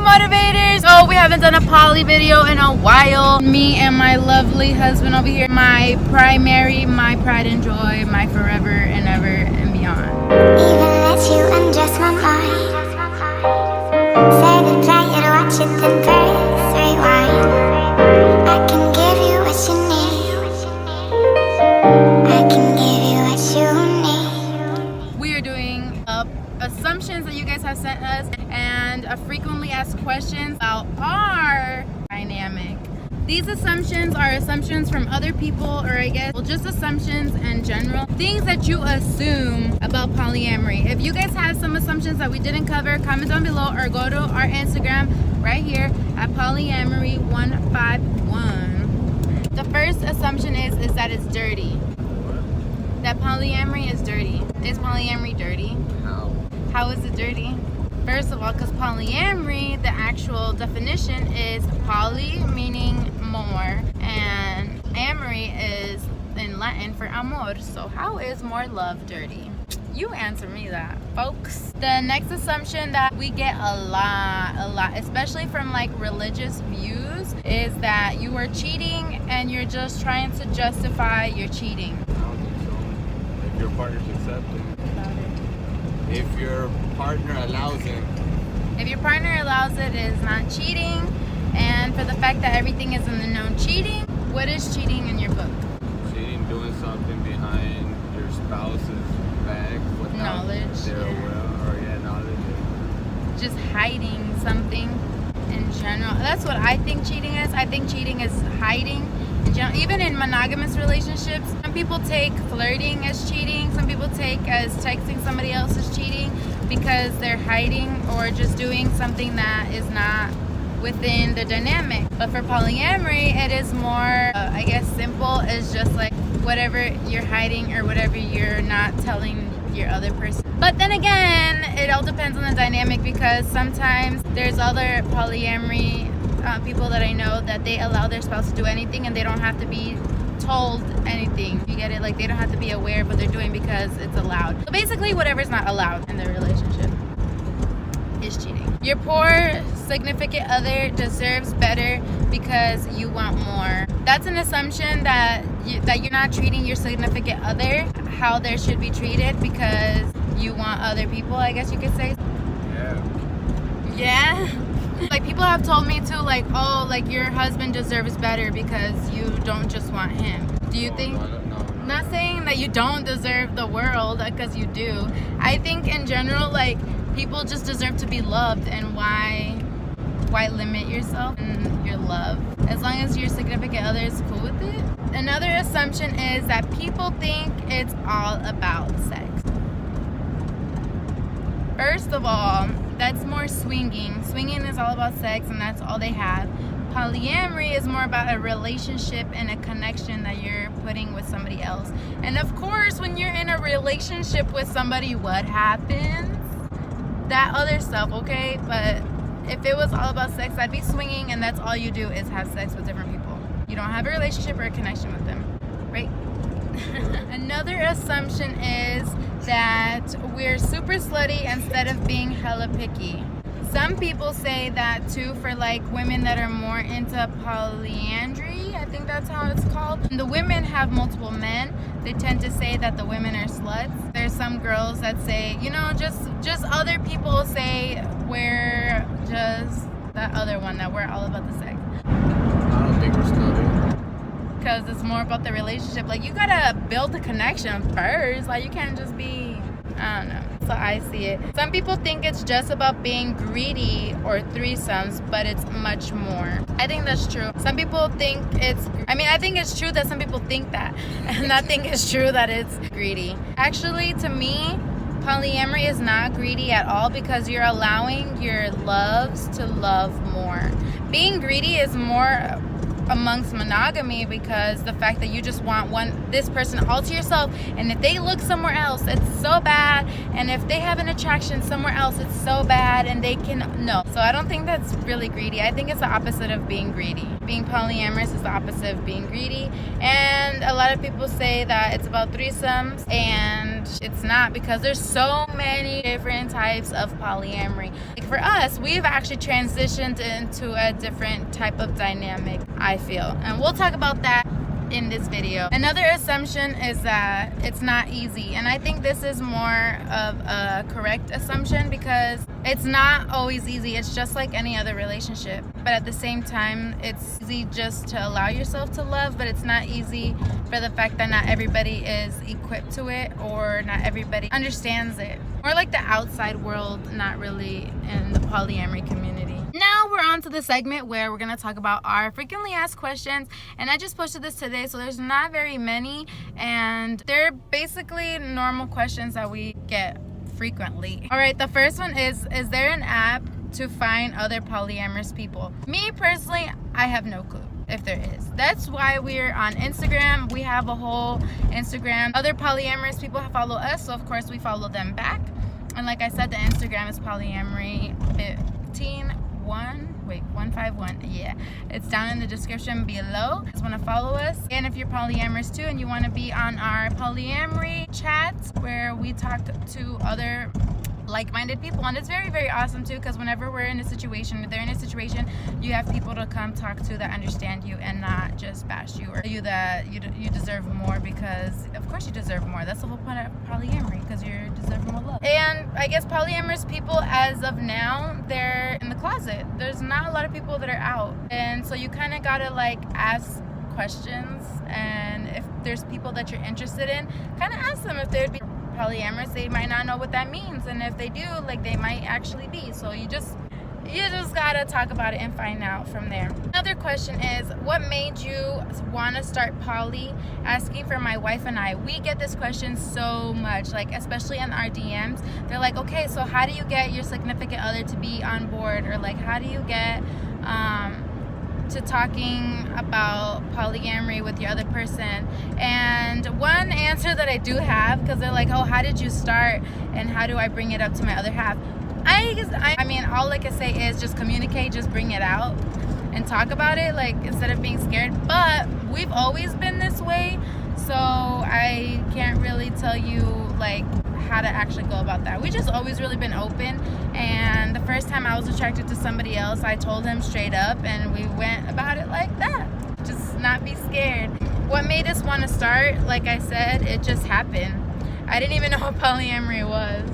motivators. So we haven't done a poly video in a while. Me and my lovely husband over here, my primary, my pride and joy, my forever and ever and beyond. Even let you undress my mind. Say goodbye and watch it then press rewind. I can give you what you need. I can give you what you need. We are doing assumptions that you guys have sent us and frequently asked questions about our dynamic. These assumptions are assumptions from other people, or I guess, well, just assumptions in general. Things that you assume about polyamory. If you guys have some assumptions that we didn't cover, comment down below or go to our Instagram right here at polyamory151. The first assumption is that it's dirty. That polyamory is dirty. Is polyamory dirty? How is it dirty? First of all, because polyamory, the actual definition is poly, meaning more, and amory is in Latin for amor. So how is more love dirty? You answer me that, folks. The next assumption that we get a lot, especially from like religious views, is that you are cheating and you're just trying to justify your cheating. I don't think so. If your partner's accepting. If your partner allows it. If your partner allows it, it is not cheating. And for the fact that everything is in the known cheating, what is cheating in your book? Cheating, doing something behind your spouse's back without Knowledge, their will, or knowledge. Just hiding something in general. That's what I think cheating is. I think cheating is hiding. Even in monogamous relationships, some people take flirting as cheating. Some people take as texting somebody else as cheating because they're hiding or just doing something that is not within the dynamic. But for polyamory, it is more, I guess, simple. It's just like whatever you're hiding or whatever you're not telling your other person. But then again, it all depends on the dynamic, because sometimes there's other polyamory people that I know that they allow their spouse to do anything and they don't have to be told anything. You get it? Like, they don't have to be aware of what they're doing because it's allowed. So basically, whatever's not allowed in their relationship is cheating. Your poor significant other deserves better because you want more. That's an assumption that you're not treating your significant other how they should be treated because you want other people, I guess you could say. Yeah? Like, people have told me too, like, oh, like, your husband deserves better because you don't just want him. Do you think? No. I'm not saying that you don't deserve the world, because you do. I think in general, like, people just deserve to be loved, and why limit yourself in your love? As long as your significant other is cool with it. Another assumption is that people think it's all about sex. First of all, that's more swinging. Swinging is all about sex, and that's all they have. Polyamory is more about a relationship and a connection that you're putting with somebody else. And of course, when you're in a relationship with somebody, what happens? That other stuff, okay? But if it was all about sex, I'd be swinging, and that's all you do is have sex with different people. You don't have a relationship or a connection with them, right? Another assumption is that we're super slutty instead of being hella picky. Some people say that too for like women that are more into polyandry. I think that's how it's called. And the women have multiple men. They tend to say that the women are sluts. There's some girls that say, just other people say we're just that other one, that we're all about the sex. I don't think we're slutty. Because it's more about the relationship. Like, you gotta build the connection first. Like, you can't just be, I don't know. So I see it. Some people think it's just about being greedy or threesomes, but it's much more. I think that's true. Some people think I think it's true that some people think that. And I think it's true that it's greedy. Actually, to me, polyamory is not greedy at all, because you're allowing your loves to love more. Being greedy is more amongst monogamy, because the fact that you just want this person all to yourself, and if they look somewhere else, it's so bad, and if they have an attraction somewhere else, it's so bad, and they can no. So I don't think that's really greedy. I think it's the opposite of being greedy. Being polyamorous is the opposite of being greedy, and a lot of people say that it's about threesomes, and it's not, because there's so many different types of polyamory. Like, for us, we've actually transitioned into a different type of dynamic, I feel. And we'll talk about that in this video. Another assumption is that it's not easy, and I think this is more of a correct assumption because it's not always easy. It's just like any other relationship, but at the same time it's easy just to allow yourself to love, but it's not easy for the fact that not everybody is equipped to it, or not everybody understands it, or like the outside world, not really in the polyamory community. Now we're on to the segment where we're going to talk about our frequently asked questions, and I just posted this today, so there's not very many, and they're basically normal questions that we get frequently. Alright, the first one is there an app to find other polyamorous people? Me personally, I have no clue if there is. That's why we're on Instagram. We have a whole Instagram. Other polyamorous people follow us, so of course we follow them back. And like I said, the Instagram is polyamory 151. Yeah, it's down in the description below. Just want to follow us, and if you're polyamorous too and you want to be on our polyamory chats where we talk to other like-minded people, and it's very, very awesome too, because whenever we're in a situation, if they're in a situation, you have people to come talk to that understand you and not just bash you or tell you that you deserve more, because of course you deserve more. That's the whole point of polyamory, because you deserve more love. And I guess polyamorous people, as of now, they're in the closet. There's not a lot of people that are out, and so you kind of gotta like ask questions, and if there's people that you're interested in, kind of ask them if they'd be polyamorous. They might not know what that means, and if they do, like, they might actually be. So you just gotta talk about it and find out from there. Another question is, what made you want to start poly? Asking for my wife and I. We get this question so much, like especially in our DMs. They're like, okay, so how do you get your significant other to be on board, or like how do you get to talking about polyamory with your other person? And one answer that I do have, because they're like, oh, how did you start and how do I bring it up to my other half? I mean, all I can say is just communicate, just bring it out and talk about it, like instead of being scared. But we've always been this way, so I can't really tell you like how to actually go about that. We just always really been open, and the first time I was attracted to somebody else, I told him straight up, and we went about it like that. Just not be scared. What made us want to start? Like I said, it just happened. I didn't even know what polyamory was.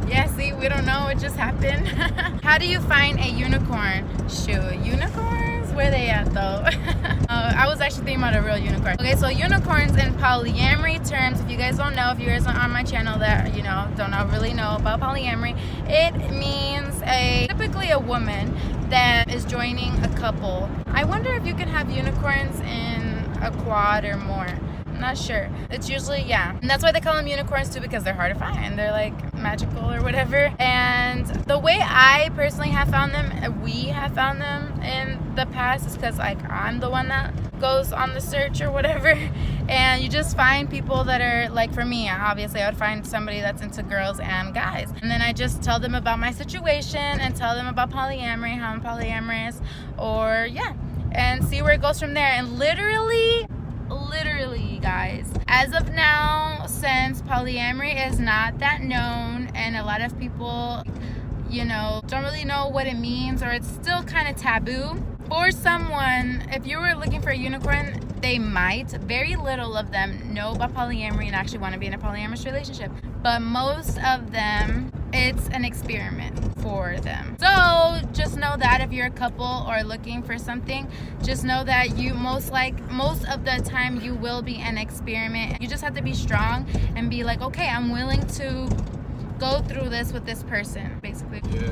Yeah, see, we don't know, it just happened. How do you find a unicorn? Shoot, unicorns? Where they at though? I was actually thinking about a real unicorn. Okay, so unicorns in polyamory terms, if you guys don't know, if you guys are on my channel that, you know, don't really know about polyamory, it means typically a woman that is joining a couple. I wonder if you can have unicorns in a quad or more. I'm not sure. It's usually, yeah. And that's why they call them unicorns too, because they're hard to find. They're like magical or whatever. And the way I personally have found them, we have found them in the past, is because like I'm the one that goes on the search or whatever. And you just find people that are like, for me, obviously I would find somebody that's into girls and guys. And then I just tell them about my situation and tell them about polyamory, how I'm polyamorous, or yeah, and see where it goes from there. And literally guys, as of now, since polyamory is not that known and a lot of people, you know, don't really know what it means, or it's still kind of taboo for someone, if you were looking for a unicorn, they might, very little of them know about polyamory and actually want to be in a polyamorous relationship, but most of them, it's an experiment for them. So just know that if you're a couple or looking for something, just know that you most of the time you will be an experiment. You just have to be strong and be like, okay, I'm willing to go through this with this person, basically. Yeah.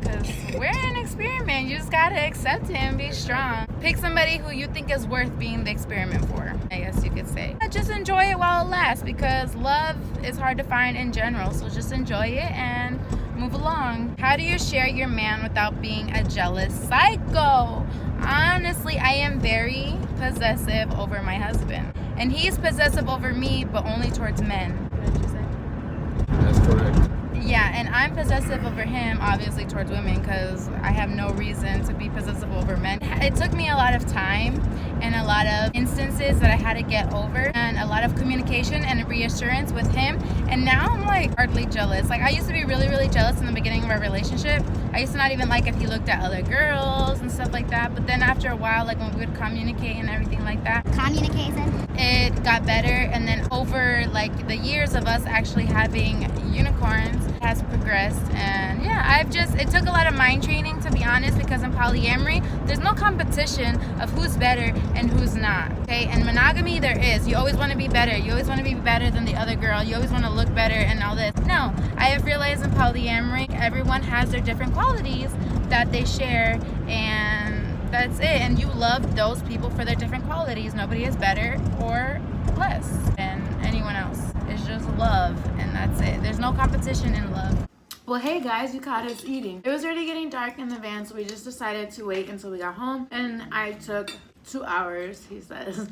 Because we're an experiment. You just gotta accept it and be strong. Pick somebody who you think is worth being the experiment for, I guess you could say. Just enjoy it while it lasts, because love is hard to find in general. So just enjoy it and move along. How do you share your man without being a jealous psycho? Honestly, I am very possessive over my husband. And he's possessive over me, but only towards men. What did you say? That's correct. Yeah, and I'm possessive over him, obviously towards women, because I have no reason to be possessive over men. It took me a lot of time and a lot of instances that I had to get over, and a lot of communication and reassurance with him. And now I'm like hardly jealous. Like I used to be really, really jealous in the beginning of our relationship. I used to not even like if he looked at other girls and stuff like that. But then after a while, like when we would communicate and everything like that, Communication. it got better. And then over like the years of us actually having unicorns, it has progressed. And yeah, it took a lot of mind training, to be honest, because in polyamory there's no competition of who's better and who's not. Okay, and monogamy there is. You always want to be better. You always want to be better than the other girl. You always want to look better and all this. No, I have realized in polyamory everyone has their different qualities that they share, and that's it. And you love those people for their different qualities. Nobody is better or less than anyone else. It's just love, and that's it. There's no competition in love. Well, hey guys, you caught us eating. It was already getting dark in the van, so we just decided to wait until we got home. And I took 2 hours, he says.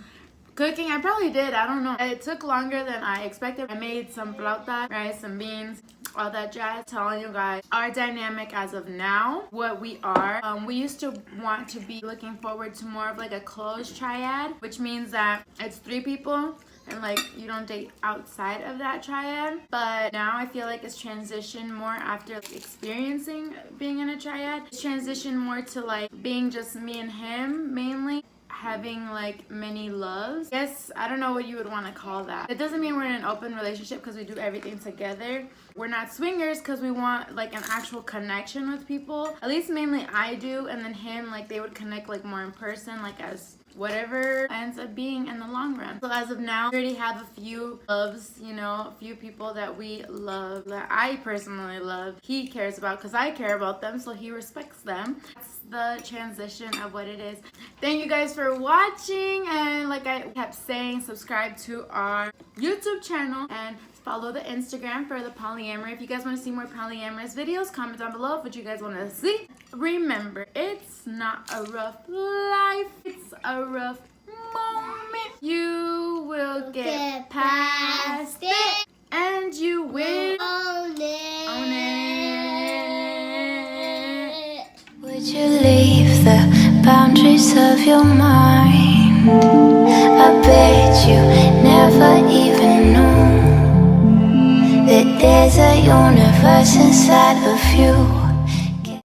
Cooking, I probably did, I don't know. It took longer than I expected. I made some flauta, rice, some beans, all that jazz. Telling you guys our dynamic as of now, what we are. We used to want to be looking forward to more of like a closed triad, which means that it's 3 people and like you don't date outside of that triad. But now I feel like it's transitioned more after experiencing being in a triad. It's transitioned more to like being just me and him mainly, having like many loves. Yes, I don't know what you would want to call that. It doesn't mean we're in an open relationship because we do everything together. We're not swingers because we want like an actual connection with people. At least mainly I do, and then him, like they would connect like more in person, like as whatever ends up being in the long run. So as of now, we already have a few loves, you know, a few people that we love, that I personally love. He cares about because I care about them, so he respects them. That's the transition of what it is. Thank you guys for watching, and like I kept saying, subscribe to our YouTube channel and follow the Instagram for the polyamory. If you guys want to see more polyamorous videos, comment down below what you guys want to see. Remember, it's not a rough life, it's a rough moment. You will get past it, and you will own it. Would you leave the boundaries of your mind? I bet you never even knew that there's a universe inside of you.